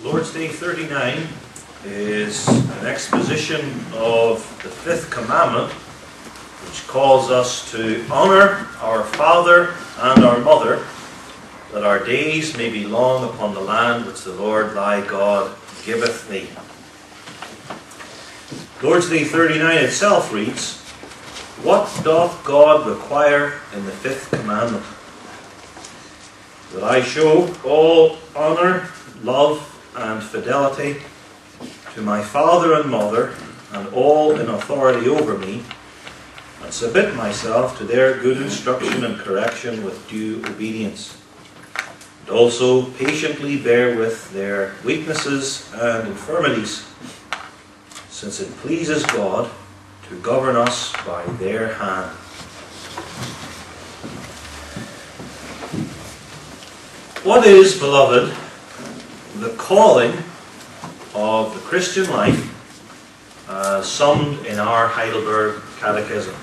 Lord's Day 39 is an exposition of the fifth commandment, which calls us to honour our father and our mother, that our days may be long upon the land which the Lord thy God giveth thee. Lord's Day 39 itself reads, "What doth God require in the fifth commandment? That I show all honour, love, and fidelity to my father and mother, and all in authority over me, and submit myself to their good instruction and correction with due obedience, and also patiently bear with their weaknesses and infirmities, since it pleases God to govern us by their hand." What is, beloved, the calling of the Christian life as summed in our Heidelberg Catechism?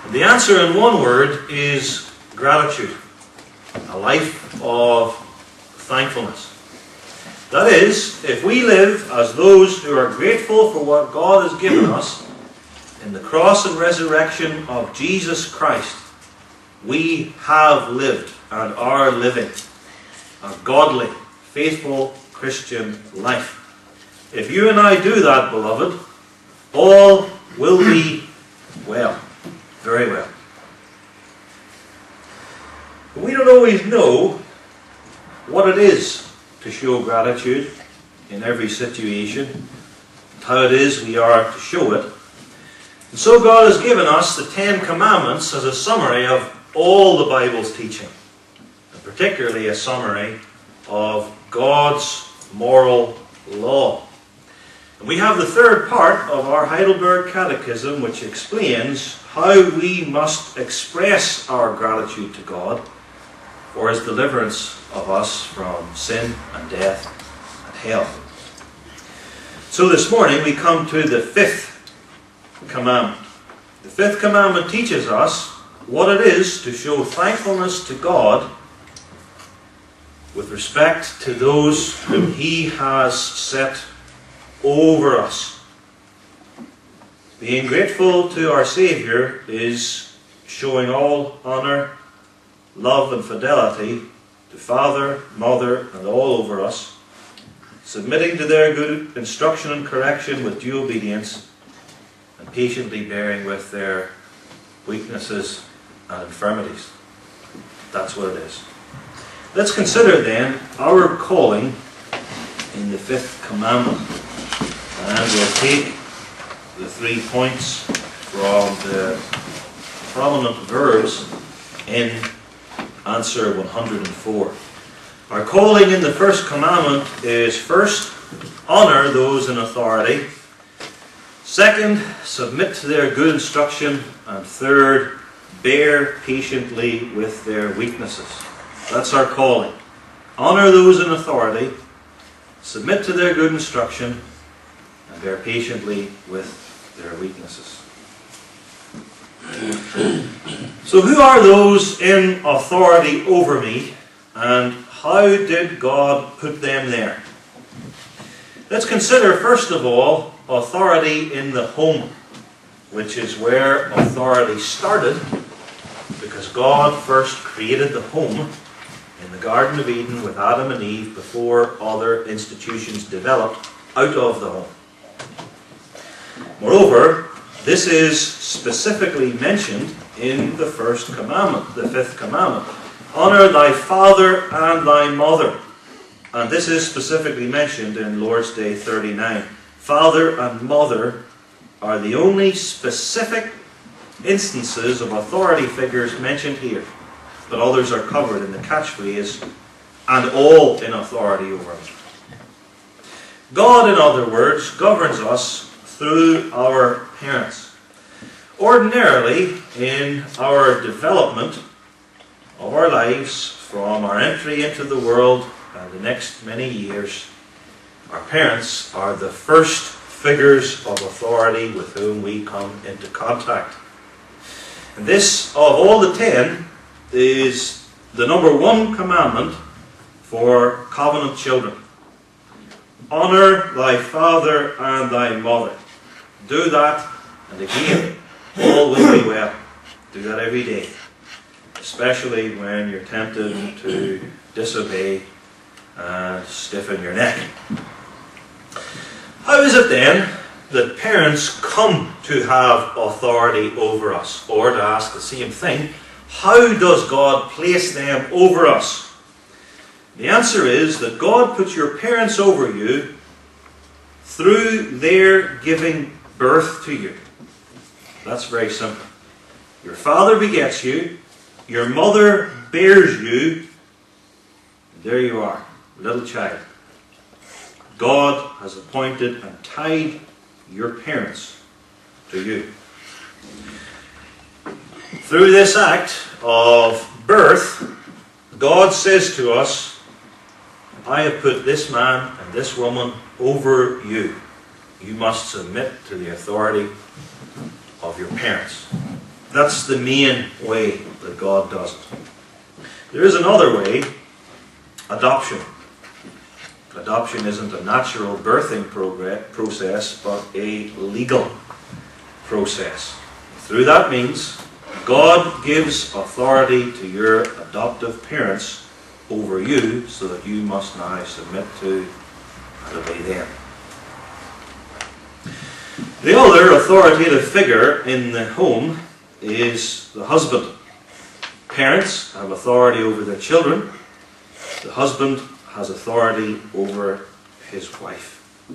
And the answer in one word is gratitude, a life of thankfulness. That is, if we live as those who are grateful for what God has given us in the cross and resurrection of Jesus Christ, we have lived and are living a godly, faithful Christian life. If you and I do that, beloved, all will be well, very well. But we don't always know what it is to show gratitude in every situation, and how it is we are to show it. And so God has given us the 10 Commandments as a summary of all the Bible's teaching, and particularly a summary of God's moral law. And we have the third part of our Heidelberg Catechism, which explains how we must express our gratitude to God for His deliverance of us from sin and death and hell. So this morning we come to the fifth commandment. The fifth commandment teaches us what it is to show thankfulness to God with respect to those whom He has set over us. Being grateful to our Saviour is showing all honour, love and fidelity to father, mother and all over us, submitting to their good instruction and correction with due obedience, and patiently bearing with their weaknesses and infirmities. That's what it is. Let's consider then our calling in the fifth commandment. And we'll take the 3 points from the prominent verbs in answer 104. Our calling in the first commandment is: first, honour those in authority; second, submit to their good instruction; and third, bear patiently with their weaknesses. That's our calling. Honour those in authority, submit to their good instruction, and bear patiently with their weaknesses. So who are those in authority over me, and how did God put them there? Let's consider first of all authority in the home, which is where authority started, because God first created the home in the Garden of Eden with Adam and Eve before other institutions developed out of the home. Moreover, this is specifically mentioned in the first commandment, the fifth commandment. Honour thy father and thy mother. And this is specifically mentioned in Lord's Day 39. Father and mother are the only specific instances of authority figures mentioned here, but others are covered in the catchphrase, "and all in authority over me." God, in other words, governs us through our parents. Ordinarily, in our development of our lives, from our entry into the world and the next many years, our parents are the first figures of authority with whom we come into contact. And this, of all the 10, is the number one commandment for covenant children. Honour thy father and thy mother. Do that, and again, all will be well. Do that every day, especially when you're tempted to disobey and stiffen your neck. How is it then that parents come to have authority over us? Or to ask the same thing, how does God place them over us? The answer is that God puts your parents over you through their giving birth to you. That's very simple. Your father begets you, your mother bears you, and there you are, little child. God has appointed and tied your parents to you. Through this act of birth, God says to us, I have put this man and this woman over you. You must submit to the authority of your parents. That's the main way that God does it. There is another way, adoption. Adoption isn't a natural birthing process, but a legal process. Through that means, God gives authority to your adoptive parents over you, so that you must now submit to and obey them. The other authoritative figure in the home is the husband. Parents have authority over their children. The husband has authority over his wife.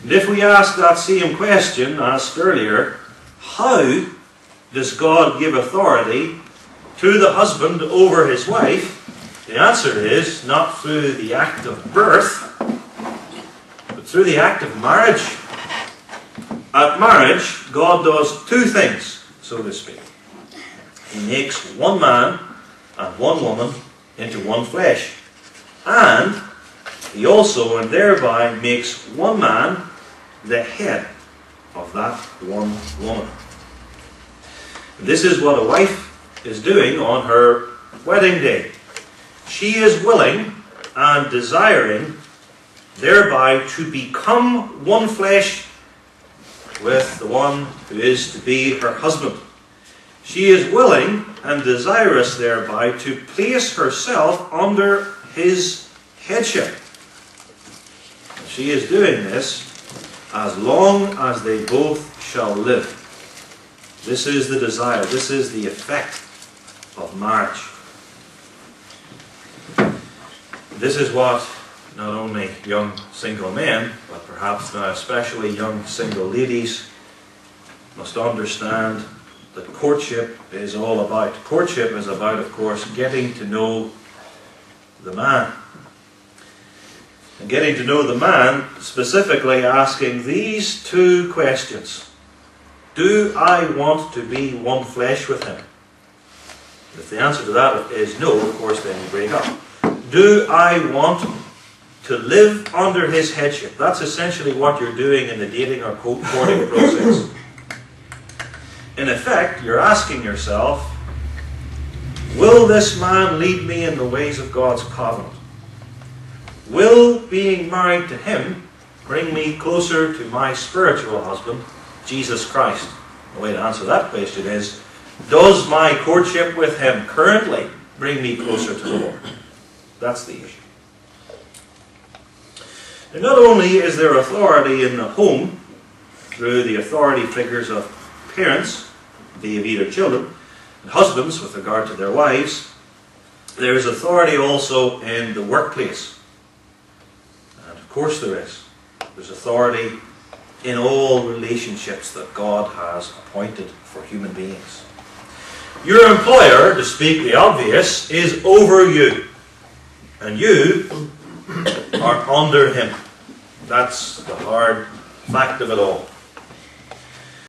And if we ask that same question asked earlier, how does God give authority to the husband over his wife? The answer is not through the act of birth, but through the act of marriage. At marriage, God does two things, so to speak. He makes one man and one woman into one flesh. And he also, and thereby, makes one man the head of that one woman. And this is what a wife is doing on her wedding day. She is willing and desiring thereby to become one flesh with the one who is to be her husband. She is willing and desirous thereby to place herself under his headship. She is doing this as long as they both shall live. This is the desire, this is the effect of marriage. This is what not only young single men, but perhaps now especially young single ladies must understand that courtship is all about. Courtship is about, of course, getting to know the man. And getting to know the man, specifically asking these two questions. Do I want to be one flesh with him? If the answer to that is no, of course, then you break up. Do I want to live under his headship? That's essentially what you're doing in the dating or courting process. In effect, you're asking yourself, will this man lead me in the ways of God's covenant? Will being married to him bring me closer to my spiritual husband, Jesus Christ? The way to answer that question is, does my courtship with him currently bring me closer to the Lord? That's the issue. And not only is there authority in the home through the authority figures of parents, they have either children, and husbands with regard to their wives, there is authority also in the workplace. And of course there is. There's authority in all relationships that God has appointed for human beings. Your employer, to speak the obvious, is over you. And you are under him. That's the hard fact of it all.